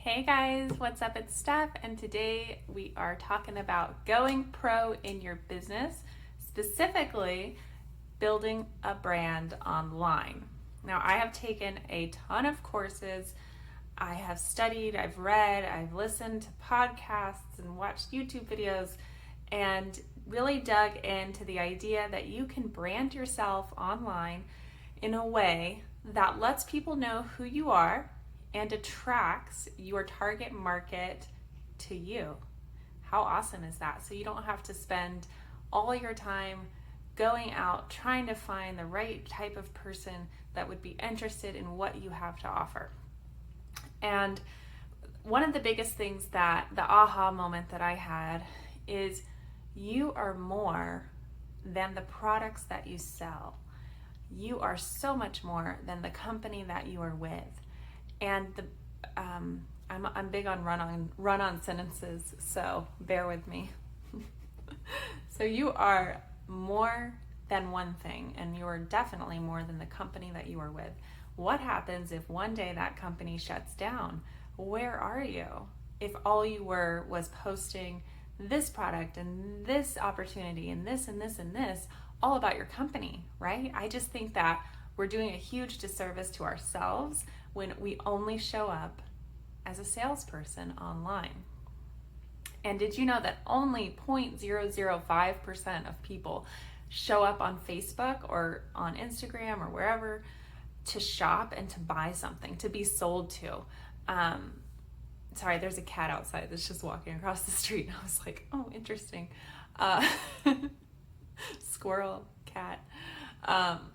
Hey guys, what's up? It's Steph, and today we are talking about going pro in your business, specifically building a brand online. Now, I have taken a ton of courses. I have studied, I've read, I've listened to podcasts and watched YouTube videos and really dug into the idea that you can brand yourself online in a way that lets people know who you are and attracts your target market to you. How awesome is that? So you don't have to spend all your time going out trying to find the right type of person that would be interested in what you have to offer. And one of the biggest things that the aha moment that I had is you are more than the products that you sell. You are so much more than the company that you are with. And I'm big on run on sentences, so bear with me. So you are more than one thing, and you are definitely more than the company that you are with. What happens if one day that company shuts down? Where are you? If all you were was posting this product and this opportunity and this and this and this, all about your company, right? I just think that we're doing a huge disservice to ourselves when we only show up as a salesperson online. And did you know that only 0.005% of people show up on Facebook or on Instagram or wherever to shop and to buy something, to be sold to? Sorry, there's a cat outside that's just walking across the street. And I was like, oh, interesting. Squirrel, cat.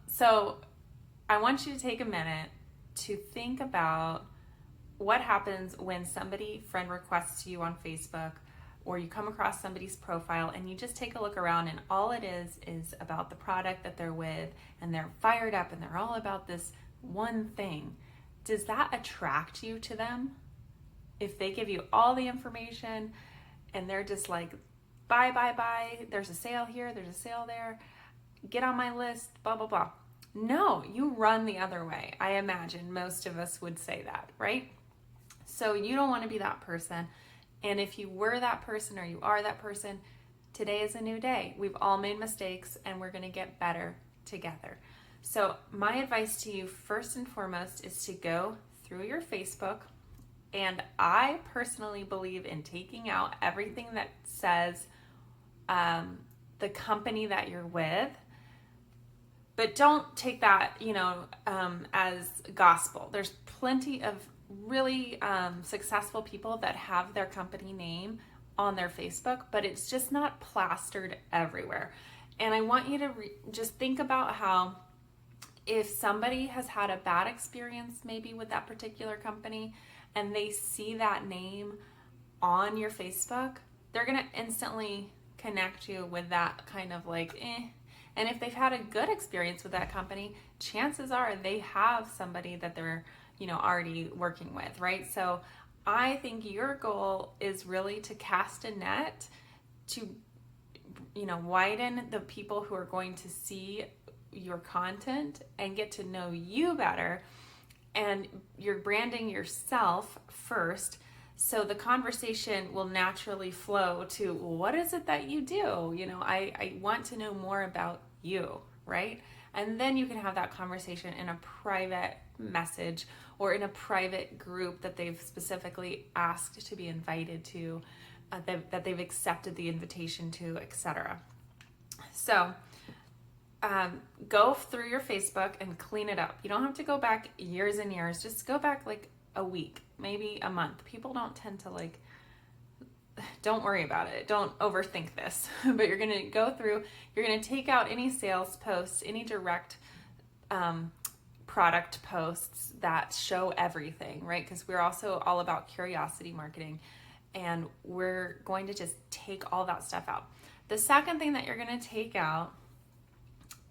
So I want you to take a minute to think about what happens when somebody friend requests you on Facebook, or you come across somebody's profile and you just take a look around and all it is about the product that they're with, and they're fired up and they're all about this one thing. Does that attract you to them? If they give you all the information and they're just like, buy, there's a sale here, there's a sale there, get on my list, blah, blah, blah. No, you run the other way. I imagine most of us would say that, right? So you don't want to be that person. And if you were that person or you are that person, today is a new day. We've all made mistakes and we're going to get better together. So my advice to you first and foremost is to go through your Facebook. And I personally believe in taking out everything that says the company that you're with. But don't take that, as gospel. There's plenty of really successful people that have their company name on their Facebook, but it's just not plastered everywhere. And I want you to just think about how if somebody has had a bad experience maybe with that particular company and they see that name on your Facebook, they're going to instantly connect you with that kind of like, eh. And if they've had a good experience with that company, chances are they have somebody that they're, already working with, right? So I think your goal is really to cast a net to, widen the people who are going to see your content and get to know you better. And you're branding yourself first. So the conversation will naturally flow to, well, what is it that you do? I want to know more about you, right? And then you can have that conversation in a private message or in a private group that they've specifically asked to be invited to, that they've accepted the invitation to, etc. So go through your Facebook and clean it up. You don't have to go back years and years. Just go back like a week, maybe a month. People don't tend to don't worry about it. Don't overthink this. But you're going to go through, you're going to take out any sales posts, any direct product posts that show everything, right? Because we're also all about curiosity marketing, and we're going to just take all that stuff out. The second thing that you're going to take out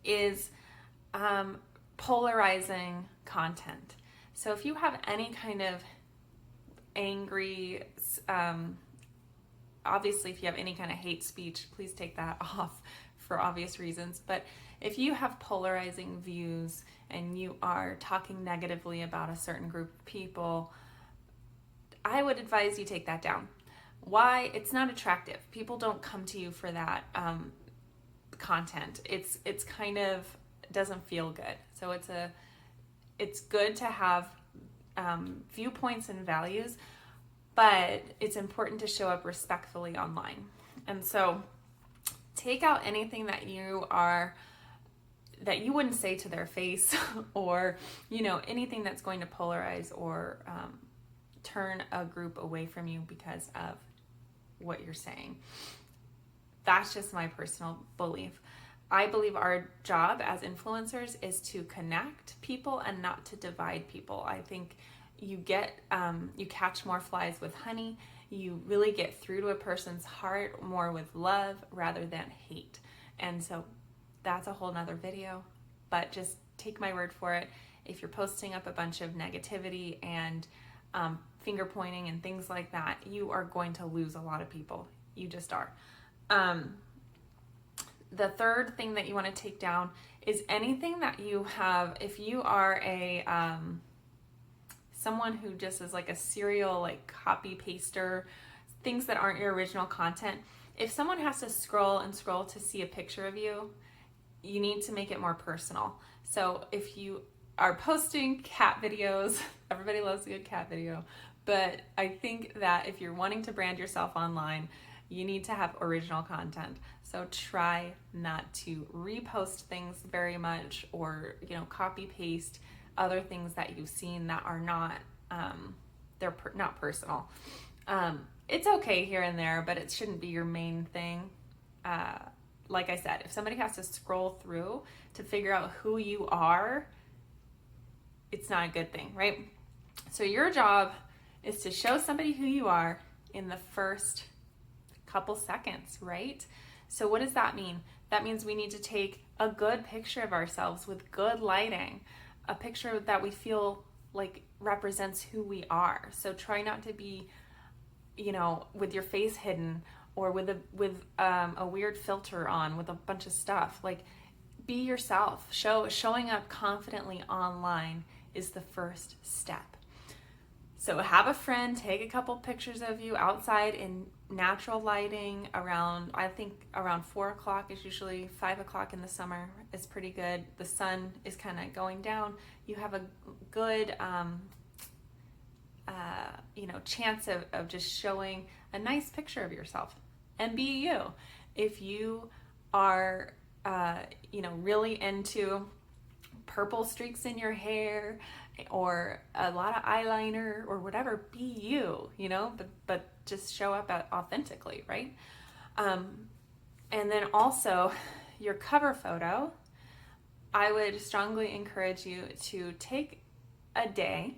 is polarizing content. So if you have any kind of angry, obviously if you have any kind of hate speech, please take that off for obvious reasons. But if you have polarizing views and you are talking negatively about a certain group of people, I would advise you take that down. Why? It's not attractive. People don't come to you for that content. It's kind of doesn't feel good. So it's good to have viewpoints and values, but it's important to show up respectfully online. And so take out anything that you wouldn't say to their face, or anything that's going to polarize or turn a group away from you because of what you're saying. That's just my personal belief. I believe our job as influencers is to connect people and not to divide people. I think you catch more flies with honey. You really get through to a person's heart more with love rather than hate. And so that's a whole nother video, but just take my word for it. If you're posting up a bunch of negativity and finger pointing and things like that, you are going to lose a lot of people. You just are. The third thing that you want to take down is anything that you have. If you are a someone who just is like a serial like copy paster, things that aren't your original content. If someone has to scroll and scroll to see a picture of you, you need to make it more personal. So if you are posting cat videos, everybody loves a good cat video, but I think that if you're wanting to brand yourself online, you need to have original content. So try not to repost things very much, or copy paste other things that you've seen that are not not personal. It's okay here and there, but it shouldn't be your main thing. Like I said, if somebody has to scroll through to figure out who you are, it's not a good thing, right? So your job is to show somebody who you are in the first couple seconds, right? So what does that mean? That means we need to take a good picture of ourselves with good lighting, a picture that we feel like represents who we are. So try not to be, with your face hidden, or with a weird filter on with a bunch of stuff. Like, be yourself. Showing up confidently online is the first step. So have a friend take a couple pictures of you outside in natural lighting around 4 o'clock is usually 5 o'clock in the summer is pretty good. The sun is kind of going down. You have a good chance of just showing a nice picture of yourself, and be you. If you are really into purple streaks in your hair or a lot of eyeliner or whatever, be you, but just show up authentically, right? And then also your cover photo, I would strongly encourage you to take a day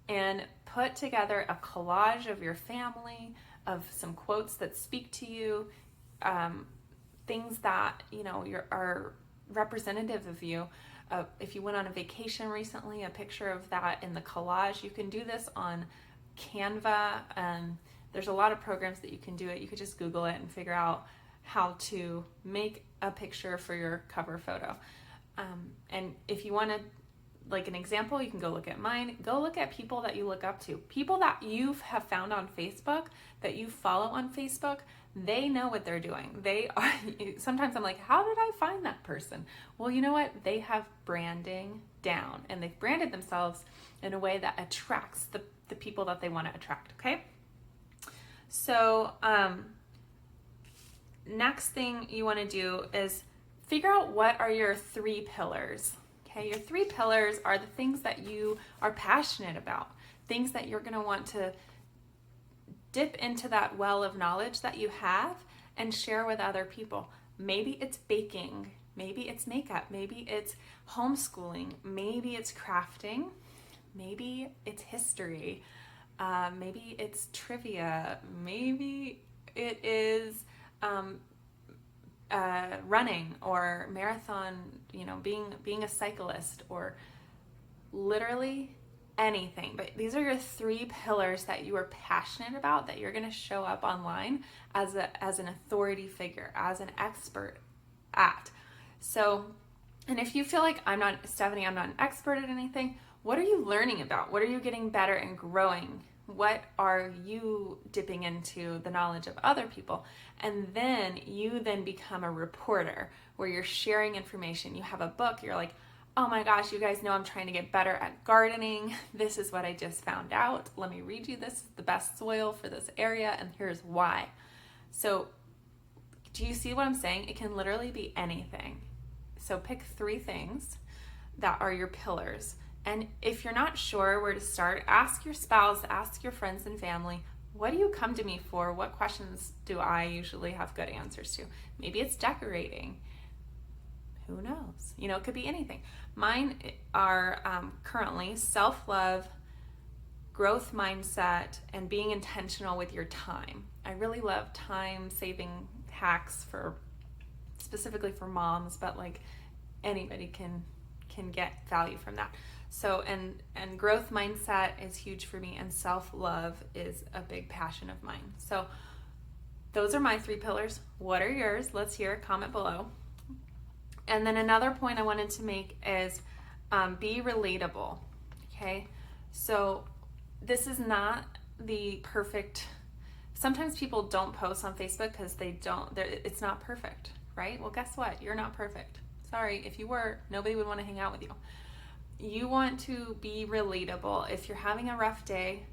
and put together a collage of your family, of some quotes that speak to you, things that are representative of you. If you went on a vacation recently, a picture of that in the collage. You can do this on Canva. There's a lot of programs that you can do it. You could just Google it and figure out how to make a picture for your cover photo. And if you want to, like an example, you can go look at mine. Go look at people that you look up to. People that you have found on Facebook, that you follow on Facebook. They know what they're doing. They are, sometimes I'm like, how did I find that person? Well, you know what? They have branding down, and they've branded themselves in a way that attracts the people that they want to attract, okay? So next thing you want to do is figure out what are your 3 pillars, okay? Your 3 pillars are the things that you are passionate about, things that you're going to want to dip into that well of knowledge that you have and share with other people. Maybe it's baking, maybe it's makeup, maybe it's homeschooling, maybe it's crafting, maybe it's history, maybe it's trivia, maybe it is running or marathon, being a cyclist, or literally anything. But these are your 3 pillars that you are passionate about, that you're going to show up online as an authority figure, as an expert at. So, and if you feel like I'm not an expert at anything, what are you learning about? What are you getting better and growing What are you dipping into the knowledge of other people? And then you then become a reporter where you're sharing information. You have a book, you're like, oh my gosh, you guys know I'm trying to get better at gardening. This is what I just found out. Let me read you this. Is the best soil for this area, and here's why. So do you see what I'm saying? It can literally be anything. So pick 3 things that are your pillars. And if you're not sure where to start, ask your spouse, ask your friends and family, what do you come to me for? What questions do I usually have good answers to? Maybe it's decorating. Who knows? You know, it could be anything. Mine are currently self-love, growth mindset, and being intentional with your time. I really love time-saving hacks specifically for moms, but like anybody can get value from that. So, and growth mindset is huge for me, and self-love is a big passion of mine. So those are my 3 pillars. What are yours? Let's hear. Comment below. And then another point I wanted to make is be relatable. Okay, so this is not the perfect. Sometimes people don't post on Facebook because it's not perfect, right? Well, guess what? You're not perfect. Sorry, if you were, nobody would want to hang out with you. You want to be relatable. If you're having a rough day,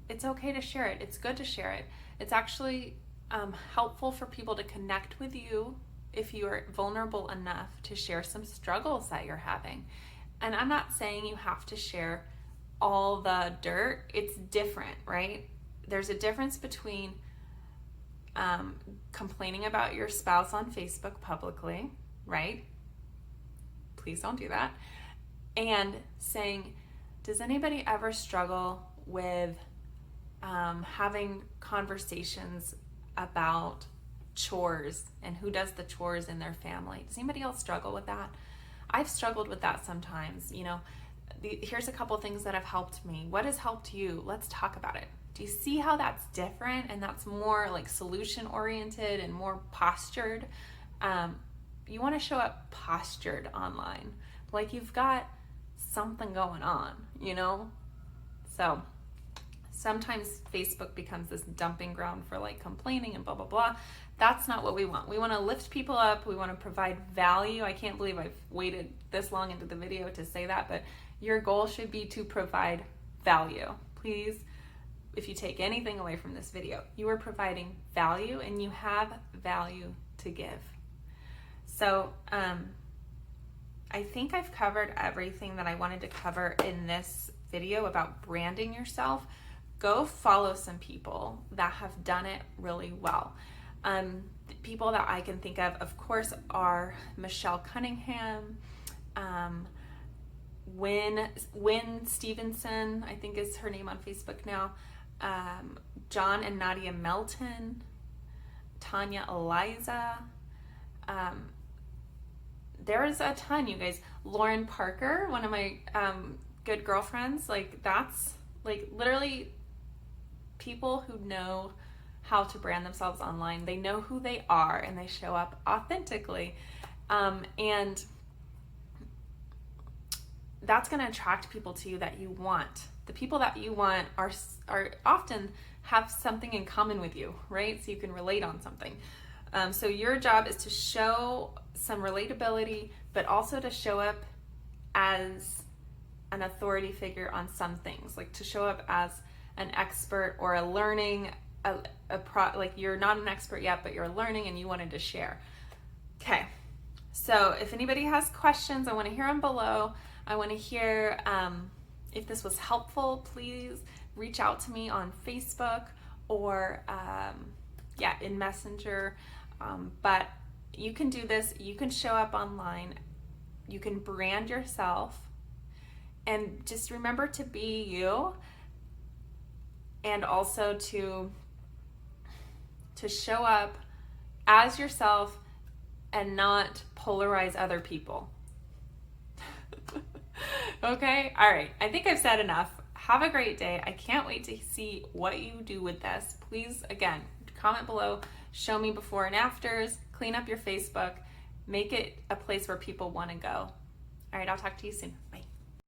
it's okay to share it. It's good to share it. It's actually helpful for people to connect with you if you are vulnerable enough to share some struggles that you're having. And I'm not saying you have to share all the dirt. It's different, right? There's a difference between complaining about your spouse on Facebook publicly, right? Please don't do that. And saying, does anybody ever struggle with having conversations about chores and who does the chores in their family? Does anybody else struggle with that? I've struggled with that sometimes. You know, here's a couple things that have helped me. What has helped you? Let's talk about it. Do you see how that's different and that's more like solution oriented and more postured? You want to show up postured online, like you've got something going on, you know? So sometimes Facebook becomes this dumping ground for like complaining and blah, blah, blah. That's not what we want. We want to lift people up. We want to provide value. I can't believe I've waited this long into the video to say that, but your goal should be to provide value. Please, if you take anything away from this video, you are providing value and you have value to give. So, I think I've covered everything that I wanted to cover in this video about branding yourself. Go follow some people that have done it really well. People that I can think of course, are Michelle Cunningham, Wynn Stevenson, I think is her name on Facebook now, John and Nadia Melton, Tanya Eliza, there's a ton, you guys. Lauren Parker, one of my good girlfriends, like that's like literally people who know how to brand themselves online. They know who they are and they show up authentically. And that's going to attract people to you that you want. The people that you want are often have something in common with you, right? So you can relate on something. So your job is to show some relatability, but also to show up as an authority figure on some things, like to show up as an expert or a learning, like you're not an expert yet, but you're learning and you wanted to share. Okay, so if anybody has questions, I want to hear them below. I want to hear if this was helpful. Please reach out to me on Facebook or in Messenger. But you can do this. You can show up online. You can brand yourself. And just remember to be you, and also to show up as yourself and not polarize other people. Okay? All right. I think I've said enough. Have a great day. I can't wait to see what you do with this. Please, again, comment below. Show me before and afters. Clean up your Facebook. Make it a place where people want to go. All right. I'll talk to you soon.